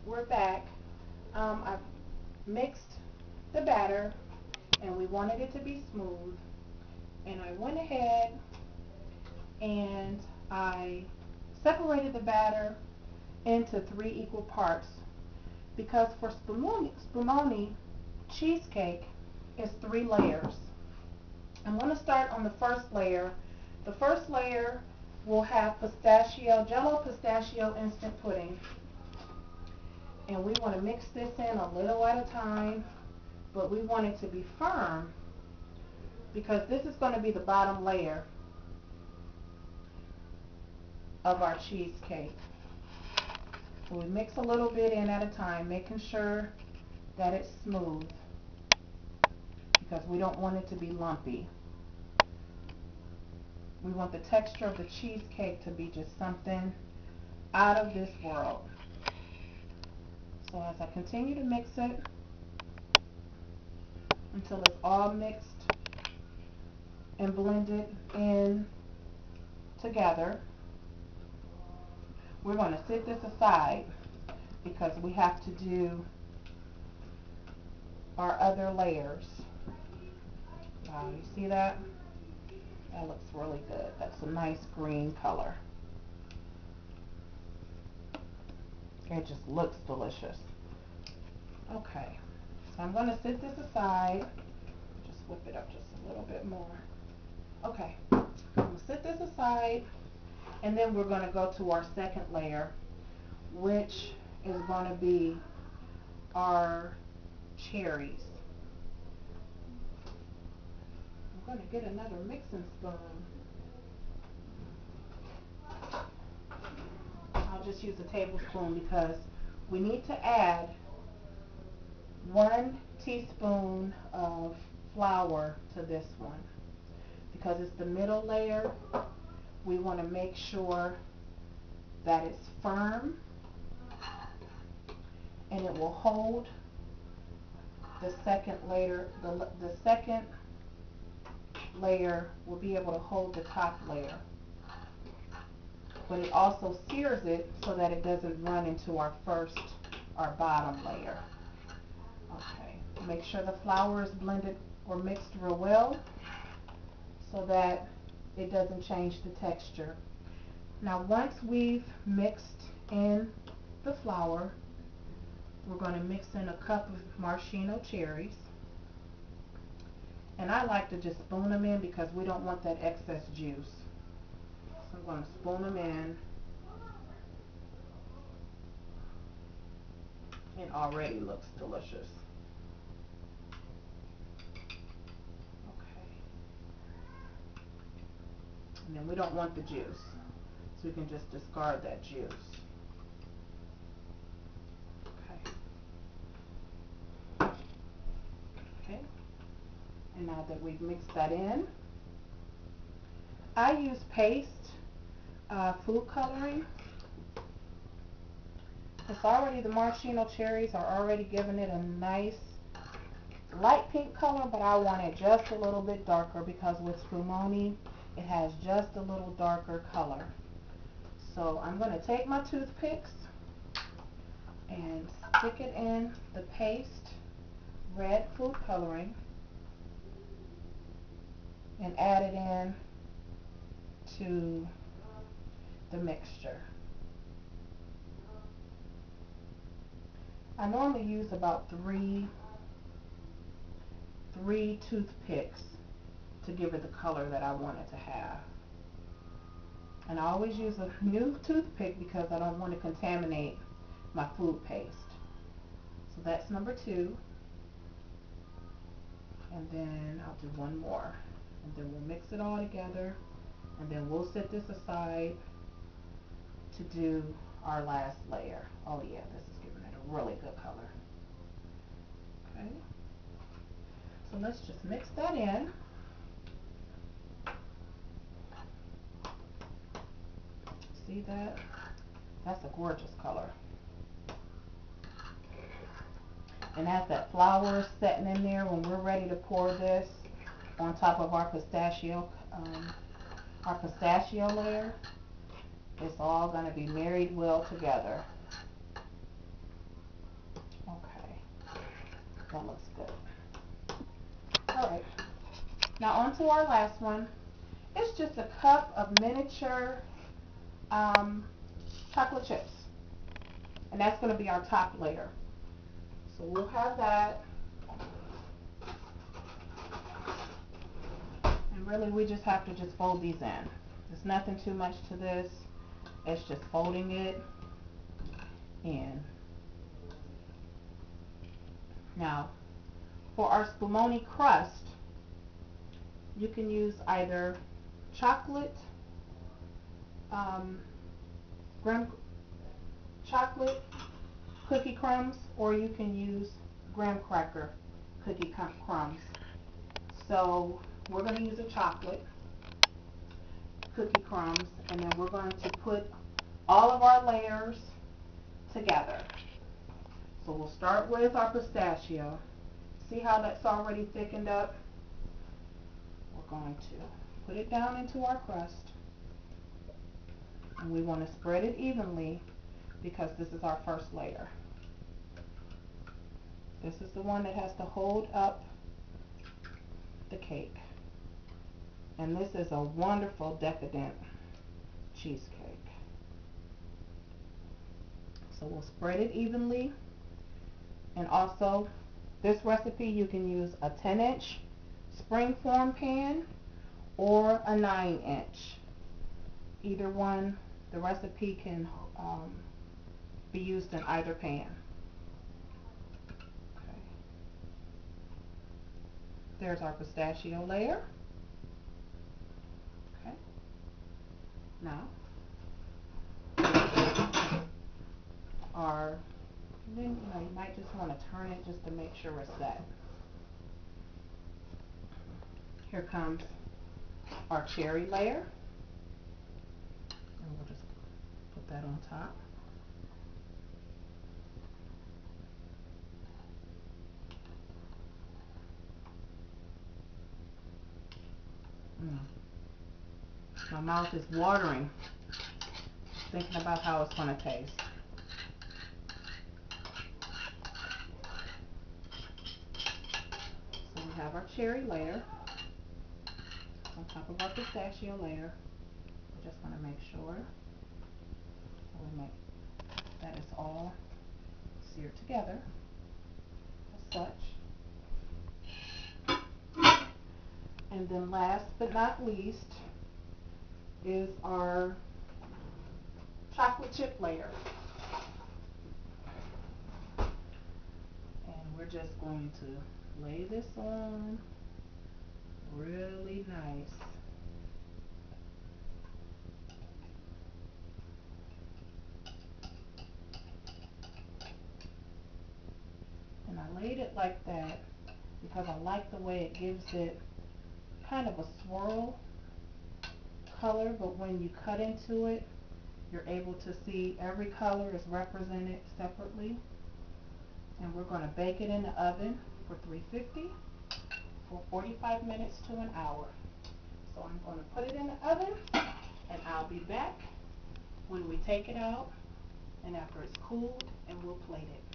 we're back. I've mixed the batter and we wanted it to be smooth. And I went ahead and I separated the batter into 3 equal parts because for Spumoni cheesecake is 3 layers. I'm going to start on the first layer. The first layer will have Jello pistachio instant pudding. And we want to mix this in a little at a time, but we want it to be firm because this is going to be the bottom layer of our cheesecake. So we mix a little bit in at a time, making sure that it's smooth because we don't want it to be lumpy. We want the texture of the cheesecake to be just something out of this world. So as I continue to mix it until it's all mixed and blended in together, we're going to sit this aside because we have to do our other layers. Wow, you see that? That looks really good. That's a nice green color. It just looks delicious. Okay, so I'm going to sit this aside. Just whip it up just a little bit more. Okay, I'm going to sit this aside, and then we're going to go to our second layer, which is going to be our cherries. I'm going to get another mixing spoon. I'll just use a tablespoon because we need to add 1 teaspoon of flour to this one. Because it's the middle layer, we want to make sure that it's firm and it will hold the second layer. The second layer will be able to hold the top layer. But it also sears it so that it doesn't run into our bottom layer. Okay, make sure the flour is blended or mixed real well so that it doesn't change the texture. Now once we've mixed in the flour, we're going to mix in a cup of maraschino cherries. And I like to just spoon them in because we don't want that excess juice. So I'm going to spoon them in. It already looks delicious. Okay. And then we don't want the juice, so we can just discard that juice. Okay. Okay. And now that we've mixed that in, I use paste food coloring. It's already, the maraschino cherries are already giving it a nice light pink color, but I want it just a little bit darker because with Spumoni, it has just a little darker color. So I'm going to take my toothpicks and stick it in the paste red food coloring and add it in to the mixture. I normally use about three toothpicks to give it the color that I want it to have. And I always use a new toothpick because I don't want to contaminate my food paste. So that's number 2. And then I'll do one more. And then we'll mix it all together. And then we'll set this aside to do our last layer. Oh yeah, this is giving it a really good color. Okay. So let's just mix that in. See that? That's a gorgeous color. And as that flour is setting in there, when we're ready to pour this on top of our pistachio layer, it's all going to be married well together. that looks good. Alright, now on to our last one. It's just a cup of miniature chocolate chips. And that's going to be our top layer. So we'll have that. And really we just have to just fold these in. There's nothing too much to this. It's just folding it in. Now, for our spumoni crust, you can use either chocolate, chocolate cookie crumbs, or you can use graham cracker cookie crumbs. So we're going to use a chocolate cookie crumbs, and then we're going to put all of our layers together. So we'll start with our pistachio. See how that's already thickened up? We're going to put it down into our crust, and we want to spread it evenly because this is our first layer. This is the one that has to hold up the cake. And this is a wonderful decadent cheesecake. So we'll spread it evenly. And also, this recipe you can use a 10-inch springform pan or a 9-inch. Either one, the recipe can be used in either pan. Okay. There's our pistachio layer. Okay. Now, then you might just want to turn it just to make sure it's set. Here comes our cherry layer, and we'll just put that on top. My mouth is watering thinking about how it's going to taste. So we have our cherry layer on top of our pistachio layer. We just want to make sure that it's all seared together as such. And then last but not least is our chocolate chip layer. And we're just going to lay this on really nice. And I laid it like that because I like the way it gives it kind of a swirl color, but when you cut into it, you're able to see every color is represented separately. And we're going to bake it in the oven for 350 for 45 minutes to an hour. So I'm going to put it in the oven, and I'll be back when we take it out and after it's cooled, and we'll plate it.